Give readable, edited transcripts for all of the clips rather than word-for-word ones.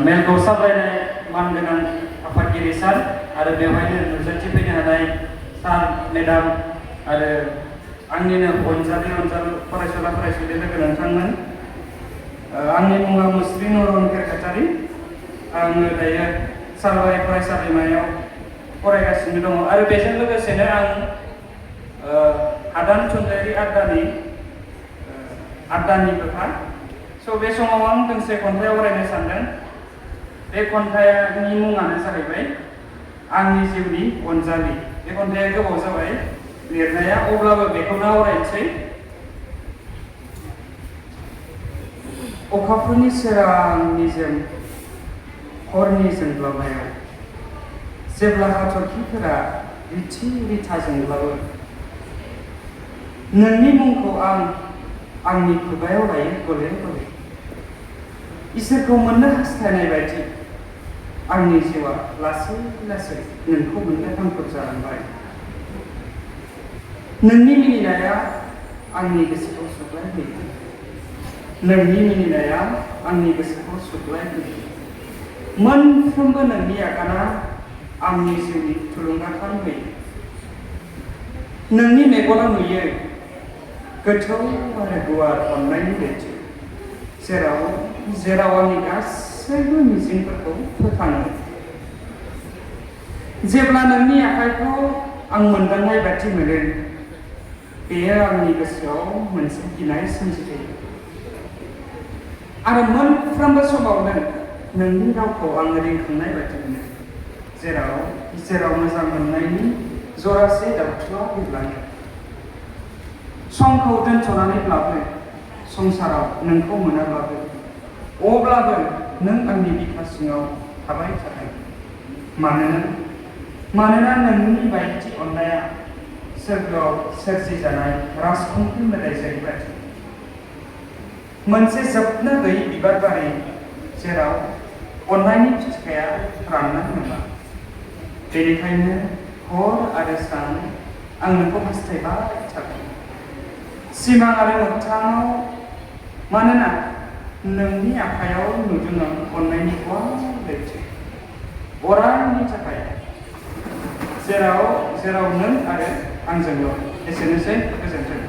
मेलखौ सामलायनाय मानगोनां आफादगिरि सार आरो बेवहायनो नुजाथिफैनो हानाय सार मेडाम आरो आंनिनो अनजालु फरायसुला फरायसुलि लोगो नोंथांमोन। आंनि मुङा मुस्रि नरन केरकाटारि। आङो दायो सालबारि फरायसालिमायाव फरायगासिनो दङ आरो बेजों लोगोसेनो आं हादान थुनलाइयारि आड्डानि बिफा। स' बे समाव आं दोंसे खन्थाइ आवरायनो सानदों। बे खन्थाइनि मुङानो जाहैबाय आंनि जिउनि अनजालि। बे खन्थाइया गोबाव जाबाय लिरनाया, अब्लाबो बेखौनो आवरायनोसै। अखाफोरनि सोरांनि जों हरनि जोंब्लावनायाव जेब्ला हाथरखिफोरा रिथि रिथा जोंब्लावो, नोंनि मुंखौ आं आंनि खुगायाव लायो गले गले। इसोरखौ मोननो हास्थायनाय बायदि आंनि जिउआ लासै लासै नोंखौ मोननो हांखुर जालांबाय। नोंनि मिनिनाया आंनि गोसोखौ सुग्लायहोयो। नोंनि मिनिनाया आंनि गोसोखौ सुग्लायहोयो। मोनफ्रोमबो नोंनि आगाना आंनि जिउनि थुलुंगाखां होयो। नोंनि मेगनाव नुयो गोथौ आरो गुवार अननायनि लैथो, जेराव आंनि गासैबो मिजिंफोरखौ फोथाङो। जेब्ला नोंनि आखाइखौ आं मोनदांनाय बादि मोनो, बेयो आंनि गोसोआव मोनसे गिनाय सोमजिहोयो। आरो मोनफ्रोमबो समावनो नोंनि रावखौ आं रिंखांनाय बादि मोनो, जेराव मोजां मोननायनि जरासे दाउथुआ बिरलाङो। समखौ दोनथ'नानैब्लाबो, संसाराव नोंखौ मोनाब्लाबो, अब्लाबो नों आंनि बिखा सिङाव थाबाय थागोन। मानोना नोंनि बायदि अननाया सोरगोआव सोरजिजानाय राजखुंग्रि मोदायजों बायदि। मोनसे जोबनो गैयै बिबार बारि, जेराव अननायनि फिथाइया राननो मोना। बेनिखायनो हर आरो सान आं नोंखौ हास्थायबाय थागोन, सिमां आरो मोगथाङाव। मानोना नोंनि आखायाव नुदों आं अननायनि गुवार लैथो, अरायनि थाखाय, जेराव नों आरो आंजोंल'। एसेनोसै, गोजोन्थों।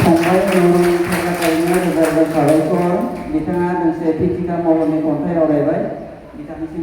फंबाय नरन केरकाटारिनो रोजा रोजा साबायखर। बिथाङा दोंसे फिथिखा महरनि खन्थाइ आवरायबाय। बिथांनिसिम